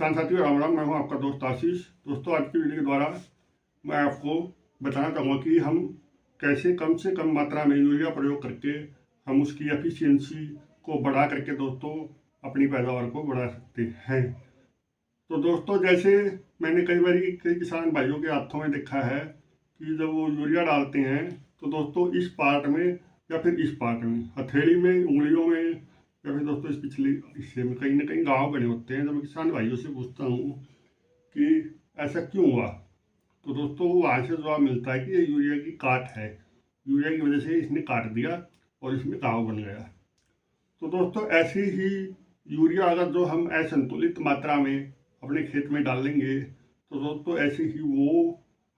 किसान साथियों राम राम। मैं हूं आपका दोस्त आशीष। दोस्तों आज की वीडियो के द्वारा मैं आपको बताना चाहूँगा कि हम कैसे कम से कम मात्रा में यूरिया प्रयोग करके हम उसकी एफिशिएंसी को बढ़ा करके दोस्तों अपनी पैदावार को बढ़ा सकते हैं। तो दोस्तों जैसे मैंने कई किसान भाइयों के हाथों में देखा है कि जब वो यूरिया डालते हैं तो दोस्तों इस पार्ट में या फिर इस पार्ट में हथेली में, उंगलियों में या फिर दोस्तों इस पिछले हिस्से में कहीं ना कहीं घाव बने होते हैं। जब मैं किसान भाइयों से पूछता हूँ कि ऐसा क्यों हुआ, तो दोस्तों वहाँ से जवाब मिलता है कि ये यूरिया की काट है, यूरिया की वजह से इसने काट दिया और इसमें घाव बन गया। तो दोस्तों ऐसे ही यूरिया अगर जो हम असंतुलित मात्रा में अपने खेत में डालेंगे तो दोस्तों ऐसे ही वो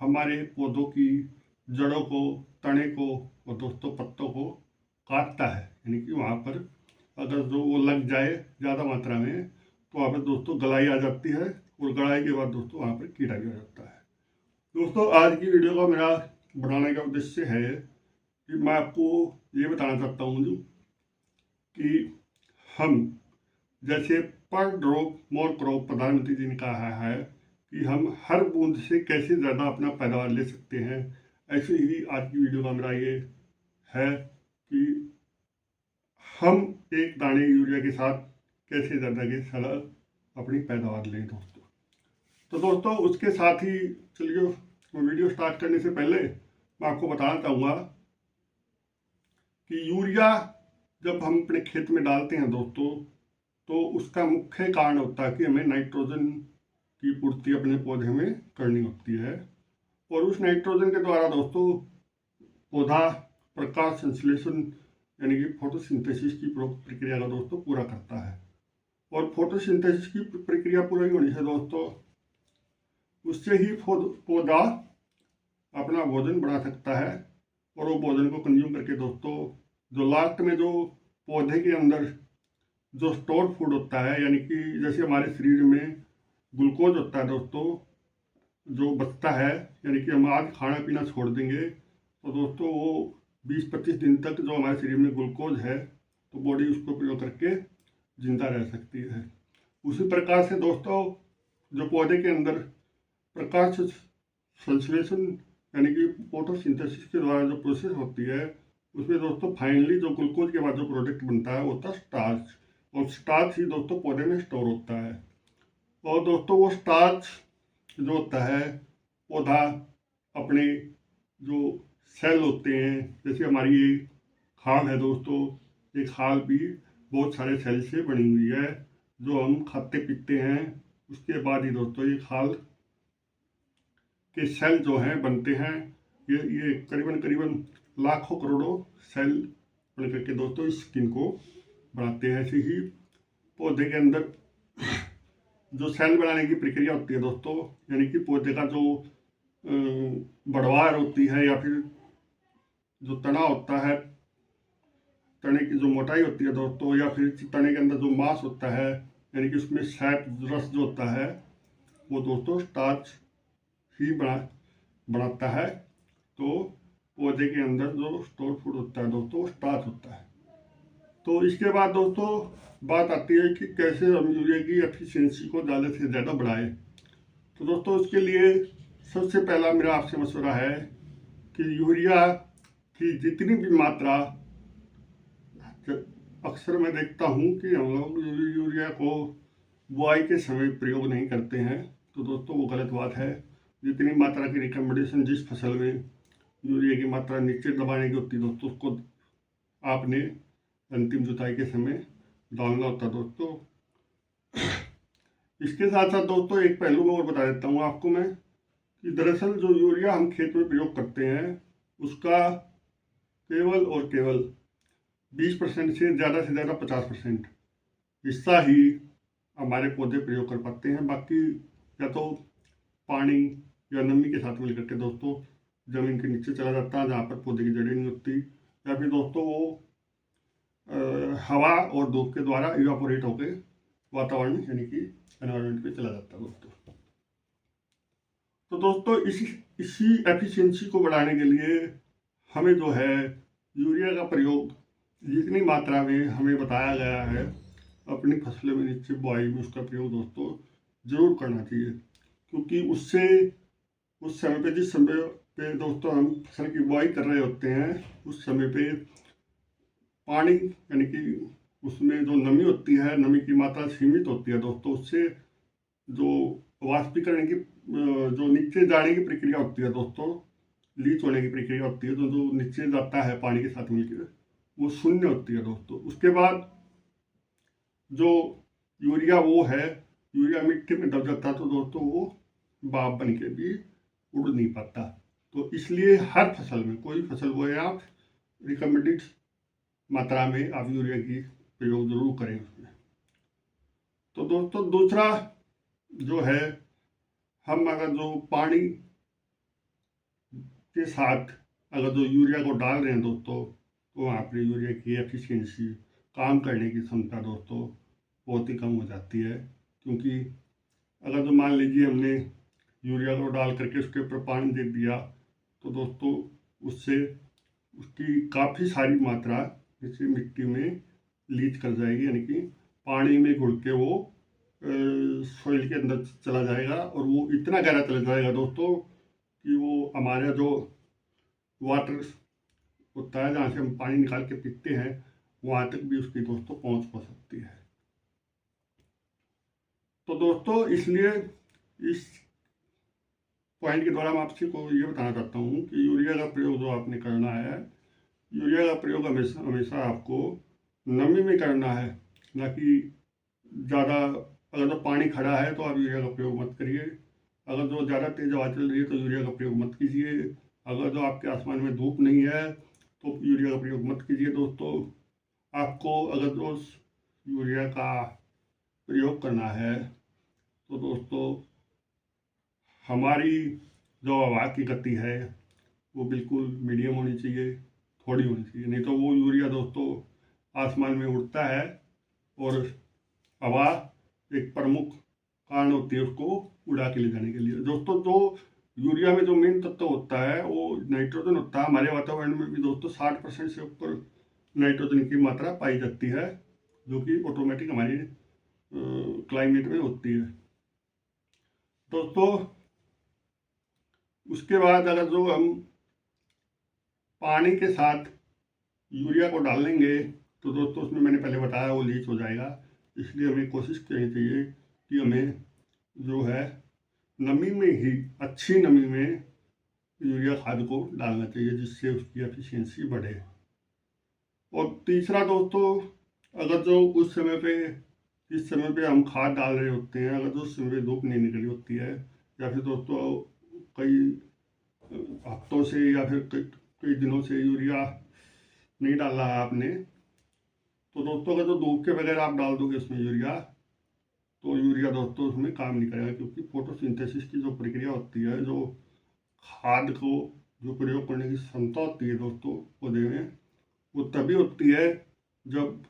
हमारे पौधों की जड़ों को, तने को और दोस्तों पत्तों को काटता है। यानी कि वहाँ पर अगर जो वो लग जाए ज़्यादा मात्रा में तो वहाँ पर दोस्तों गलाई आ जाती है और गलाई के बाद दोस्तों वहाँ पर कीड़ा भी आ जाता है। दोस्तों आज की वीडियो का मेरा बनाने का उद्देश्य है कि मैं आपको ये बताना चाहता हूँ कि हम जैसे पर ड्रॉप मोर क्रॉप प्रधानमंत्री जी ने कहा है कि हम हर बूंद से कैसे ज़्यादा अपना पैदावार ले सकते हैं। ऐसे ही आज की वीडियो का मेरा ये है कि हम एक दाने यूरिया के साथ कैसे ज़्यादा के ज़्यादा अपनी पैदावार लें दोस्तों। तो दोस्तों उसके साथ ही चलिए वीडियो स्टार्ट करने से पहले मैं आपको बताना चाहूँगा कि यूरिया जब हम अपने खेत में डालते हैं दोस्तों तो उसका मुख्य कारण होता है कि हमें नाइट्रोजन की पूर्ति अपने पौधे में करनी होती है और उस नाइट्रोजन के द्वारा दोस्तों पौधा प्रकाश संश्लेषण यानी कि फोटोसिंथेसिस की प्रक्रिया का दोस्तों पूरा करता है। और फोटोसिंथेसिस की प्रक्रिया पूरी होने से दोस्तों उससे ही पौधा अपना भोजन बना सकता है और वो भोजन को कंज्यूम करके दोस्तों जो लास्ट में जो पौधे के अंदर जो स्टोर फूड होता है, यानी कि जैसे हमारे शरीर में ग्लूकोज होता है दोस्तों जो बचता है, यानी कि हम आज खाना पीना छोड़ देंगे तो दोस्तों वो 20-25 दिन तक जो हमारे शरीर में ग्लूकोज है तो बॉडी उसको प्रयोग करके जिंदा रह सकती है। उसी प्रकार से दोस्तों जो पौधे के अंदर प्रकाश संश्लेषण यानी कि फोटोसिंथेसिस के द्वारा जो प्रोसेस होती है उसमें दोस्तों फाइनली जो ग्लूकोज के बाद जो प्रोडक्ट बनता है वो होता है स्टार्च, और स्टार्च ही दोस्तों पौधे में स्टोर होता है। और दोस्तों वो स्टार्च जो होता है पौधा अपने जो सेल होते हैं, जैसे हमारी ये खाल है दोस्तों, ये खाल भी बहुत सारे सेल से बनी हुई है जो हम खाते पीते हैं। उसके बाद ही दोस्तों ये खाल के सेल जो हैं बनते हैं। ये करीबन लाखों करोड़ों सेल बन करके दोस्तों इस स्किन को बनाते हैं। ऐसे ही पौधे के अंदर जो सेल बनाने की प्रक्रिया होती है दोस्तों, यानी कि पौधे का जो बढ़वार होती है या फिर जो तना होता है, तने की जो मोटाई होती है दोस्तों, या फिर तने के अंदर जो मांस होता है यानी कि उसमें सैप रस जो होता है वो दोस्तों स्टार्च ही बनाता है। तो पौधे के अंदर जो स्टोर फूड होता है दोस्तों वो स्टार्च होता है। तो इसके बाद दोस्तों बात आती है कि कैसे हम यूरिया की एफिशिएंसी को ज़्यादा से ज़्यादा बढ़ाएं। तो दोस्तों उसके लिए सबसे पहला मेरा आपसे मशवरा है कि यूरिया की जितनी भी मात्रा, अक्सर मैं देखता हूँ कि हम लोग यूरिया को बुआई के समय प्रयोग नहीं करते हैं, तो दोस्तों वो गलत बात है। जितनी मात्रा की रिकमेंडेशन जिस फसल में यूरिया की मात्रा नीचे दबाने की होती है दोस्तों उसको आपने अंतिम जुताई के समय डालना होता है दोस्तों। इसके साथ साथ दोस्तों एक पहलू मैं और बता देता हूँ आपको मैं कि दरअसल जो यूरिया हम खेत में प्रयोग करते हैं उसका केवल और केवल 20% से ज़्यादा 50% हिस्सा ही हमारे पौधे प्रयोग कर पाते हैं। बाकी या तो पानी या नमी के साथ मिलकर के दोस्तों ज़मीन के नीचे चला जाता है जहाँ पर पौधे की जड़ें नहीं होती, या फिर दोस्तों वो हवा और धूप के द्वारा इवापोरेट होकर वातावरण यानी कि एनवायरनमेंट पे चला जाता है दोस्तों। तो दोस्तों इसी एफिशिएंसी को बढ़ाने के लिए हमें जो है यूरिया का प्रयोग जितनी मात्रा में हमें बताया गया है अपनी फसलों में नीचे बुआई में उसका प्रयोग दोस्तों जरूर करना चाहिए, क्योंकि उससे उस समय पे, जिस समय पे दोस्तों हम फसल की बुआई कर रहे होते हैं, उस समय पे पानी यानी कि उसमें जो नमी होती है, नमी की मात्रा सीमित होती है दोस्तों। उससे जो वाष्पीकरण की जो नीचे जाने की प्रक्रिया होती है दोस्तों, लीच होने की प्रक्रिया होती है, तो जो नीचे जाता है पानी के साथ मिलकर, वो शून्य होती है दोस्तों। उसके बाद जो यूरिया वो है, यूरिया मिट्टी में दब जाता है, तो दोस्तों वो भाप बन के भी उड़ नहीं पाता। तो इसलिए हर फसल में, कोई फसल वो है, आप रिकमेंडेड मात्रा में आप यूरिया की प्रयोग जरूर करें उसमें। तो दोस्तों दूसरा जो है, हम अगर जो पानी के साथ अगर जो यूरिया को डाल रहे हैं दोस्तों, तो वहाँ पर यूरिया की एफिशिएंसी, काम करने की क्षमता दोस्तों बहुत ही कम हो जाती है। क्योंकि अगर जो मान लीजिए हमने यूरिया को डाल करके उसके ऊपर पानी दे दिया, तो दोस्तों उससे उसकी काफ़ी सारी मात्रा जैसे मिट्टी में लीच कर जाएगी, यानी कि पानी में घुल के वो सॉइल के अंदर चला जाएगा, और वो इतना गहरा चला जाएगा दोस्तों कि वो हमारा जो वाटर होता है, जहाँ से हम पानी निकाल के पीते हैं, वहाँ तक भी उसकी दोस्तों पहुँच हो सकती है। तो दोस्तों इसलिए इस पॉइंट के द्वारा मैं आपसे को ये बताना चाहता हूँ कि यूरिया का प्रयोग जो आपने करना है, यूरिया का प्रयोग हमेशा हमेशा आपको नमी में करना है, ना कि ज़्यादा। अगर तो पानी खड़ा है तो आप यूरिया का प्रयोग मत करिए। अगर जो ज़्यादा तेज हवा चल रही है तो यूरिया का प्रयोग मत कीजिए। अगर जो आपके आसमान में धूप नहीं है तो यूरिया का प्रयोग मत कीजिए दोस्तों। आपको अगर जो यूरिया का प्रयोग करना है, तो दोस्तों हमारी जो हवा की गति है वो बिल्कुल मीडियम होनी चाहिए, थोड़ी होनी चाहिए। नहीं तो वो यूरिया दोस्तों आसमान में उड़ता है, और हवा एक प्रमुख कारण होती है उसको उड़ा के ले जाने के लिए दोस्तों। जो यूरिया में जो मेन तत्व होता है वो नाइट्रोजन होता है। हमारे वातावरण में भी दोस्तों 60% से ऊपर नाइट्रोजन की मात्रा पाई जाती है, जो कि ऑटोमेटिक हमारे क्लाइमेट में होती है दोस्तों। उसके बाद अगर जो हम पानी के साथ यूरिया को डाल लेंगे, तो दोस्तों उसमें मैंने पहले बताया वो लीच हो जाएगा। इसलिए हमें कोशिश करनी चाहिए कि हमें जो है नमी में ही, अच्छी नमी में यूरिया खाद को डालना चाहिए, जिससे उसकी एफिशिएंसी बढ़े। और तीसरा दोस्तों, अगर जो उस समय पे, जिस समय पे हम खाद डाल रहे होते हैं, अगर जो उस समय पे धूप नहीं निकली होती है, या फिर दोस्तों कई हफ्तों से या फिर कई दिनों से यूरिया नहीं डाला है आपने, तो दोस्तों अगर जो धूप के बगैर आप डाल दोगे उसमें यूरिया, तो यूरिया दोस्तों उसमें काम नहीं करेगा। क्योंकि फोटोसिंथेसिस की जो प्रक्रिया होती है, जो खाद को जो प्रयोग करने की क्षमता होती है दोस्तों पौधे में, वो तभी होती है जब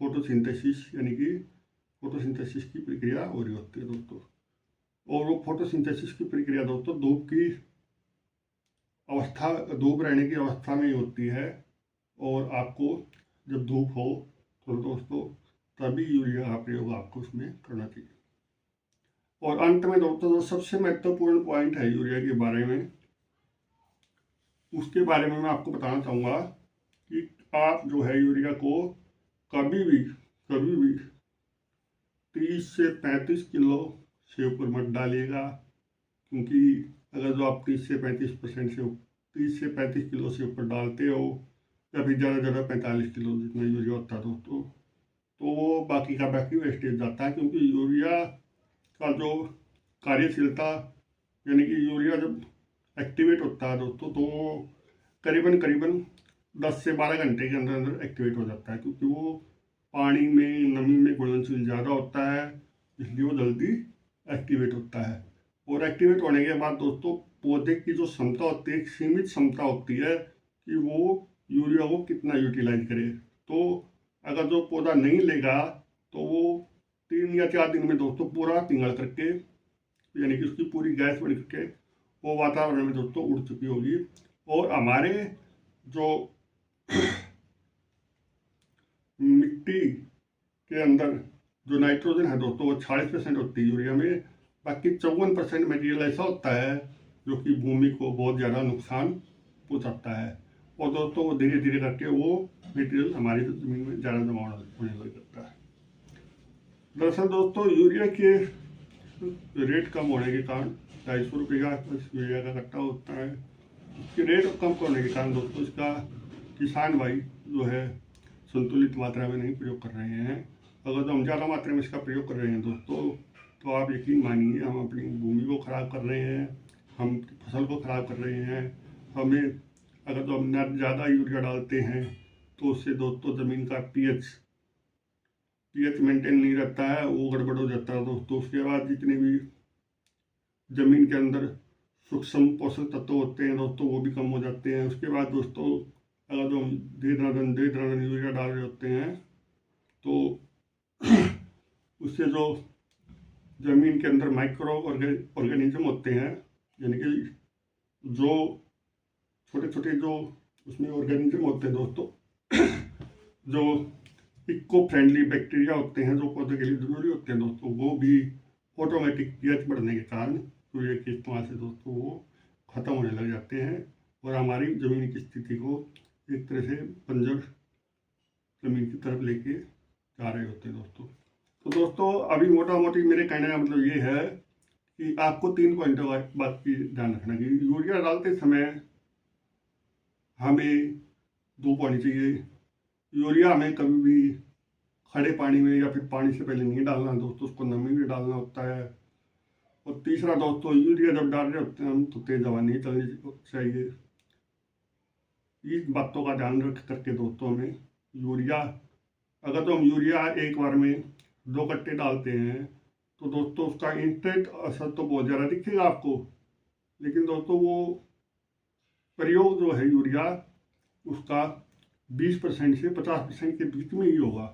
फोटोसिंथेसिस यानी कि फोटोसिंथेसिस की प्रक्रिया हो रही होती है दोस्तों। और वो फोटोसिंथेसिस की प्रक्रिया दोस्तों धूप की अवस्था, धूप रहने की अवस्था में ही होती है। और आपको जब धूप हो तो दोस्तों तभी यूरिया का प्रयोग आपको उसमें करना चाहिए। और अंत में दोस्तों जो सबसे महत्वपूर्ण पॉइंट है यूरिया के बारे में, उसके बारे में मैं आपको बताना चाहूँगा कि आप जो है यूरिया को कभी भी 30 से 35 किलो से ऊपर मत डालिएगा। क्योंकि अगर जो आप 30 से 35 किलो से ऊपर डालते हो, या फिर ज़्यादा 45 किलो जितना यूरिया होता है दोस्तों, तो वो बाकी का बाकी वेस्टेज जाता है। क्योंकि यूरिया का जो कार्यशीलता, यानी कि यूरिया जब एक्टिवेट होता है दोस्तों, तो वो करीबन करीबन 10 से 12 घंटे के अंदर अंदर एक्टिवेट हो जाता है। क्योंकि वो पानी में नमी में घुलनशील ज़्यादा होता है, इसलिए वो जल्दी एक्टिवेट होता है। और एक्टिवेट होने के बाद दोस्तों पौधे की जो क्षमता होती है, एक सीमित क्षमता होती है कि वो यूरिया को कितना यूटिलाइज करे। तो अगर जो पौधा नहीं लेगा तो वो 3 या 4 दिन में दोस्तों पूरा पिघल करके, यानी कि उसकी पूरी गैस बन करके वो वातावरण में दोस्तों उड़ चुकी होगी। और हमारे जो मिट्टी के अंदर जो नाइट्रोजन है दोस्तों, वो 40% होती है यूरिया में, बाकी 54% मटेरियल ऐसा होता है जो कि भूमि को बहुत ज़्यादा नुकसान पहुंचाता है, और दोस्तों वो धीरे धीरे करके वो मटेरियल हमारी ज़मीन में ज़्यादा जमा होने लग जाता है। दरअसल दोस्तों यूरिया के रेट कम होने के कारण 250 रुपये का यूरिया का कट्टा होता है। इसके रेट कम होने के कारण दोस्तों इसका किसान भाई जो है संतुलित मात्रा में नहीं प्रयोग कर रहे हैं। अगर तो हम ज़्यादा मात्रा में इसका प्रयोग कर रहे हैं दोस्तों, तो आप यकीन मानिए हम अपनी भूमि को ख़राब कर रहे हैं, हम फसल को ख़राब कर रहे हैं। हमें अगर तो हम ज़्यादा यूरिया डालते हैं तो उससे दोस्तों ज़मीन का पीएच मेंटेन नहीं रहता है, वो गड़बड़ हो जाता है दोस्तों। उसके बाद जितने भी ज़मीन के अंदर सूक्ष्म पोषक तत्व होते हैं दोस्तों वो भी कम हो जाते हैं। उसके बाद दोस्तों अगर जो हम दे यूरिया डाल रहे होते हैं तो उससे जो ज़मीन के अंदर माइक्रो ऑर्गेनिज्म होते हैं, यानी कि जो छोटे छोटे जो उसमें ऑर्गेनिज्म होते हैं दोस्तों जो इको फ्रेंडली बैक्टीरिया होते हैं जो पौधे के लिए जरूरी होते हैं दोस्तों, वो भी ऑटोमेटिक पीएच बढ़ने के कारण यूरिया के इस्तेमाल से दोस्तों वो ख़त्म होने लग जाते हैं और हमारी ज़मीन की स्थिति को एक तरह से बंजर ज़मीन की तरफ लेके जा रहे होते हैं दोस्तों। तो दोस्तों अभी मोटा मोटी मेरे कहने का मतलब ये है कि आपको 3 पॉइंटों का बात की ध्यान रखना कि यूरिया डालते समय हमें धूप होनी चाहिए। यूरिया हमें कभी भी खड़े पानी में या फिर पानी से पहले नहीं डालना दोस्तों, उसको नमी में डालना होता है। और तीसरा दोस्तों यूरिया जब डाल रहे होते हैं हम तो तेज हवा नहीं चलनी चाहिए। इन बातों का ध्यान रख करके दोस्तों हमें यूरिया, अगर तो हम यूरिया एक बार में 2 कट्टे डालते हैं तो दोस्तों उसका इंस्टेंट असर तो बहुत ज़्यादा दिखेगा आपको, लेकिन दोस्तों वो प्रयोग जो है यूरिया उसका 20% से 50% के बीच में ही होगा।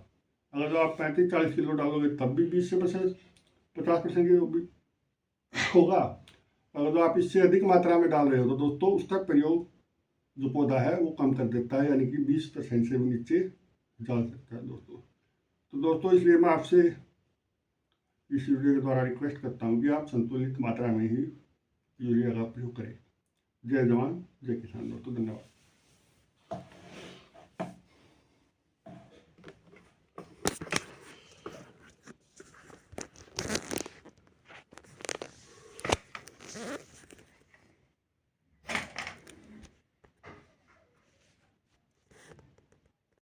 अगर जो आप 35-40 किलो डालोगे तब भी 20 से 50% की होगा। अगर जो आप इससे अधिक मात्रा में डाल रहे हो तो दोस्तों उसका प्रयोग जो पौधा है वो कम कर देता है, यानी कि 20% से भी नीचे जा सकता है दोस्तों। तो दोस्तों इसलिए मैं आपसे इस वीडियो के द्वारा रिक्वेस्ट करता हूँ कि आप संतुलित मात्रा में ही यूरिया का प्रयोग करें। जय जवान जय किसान दोस्तों, धन्यवाद।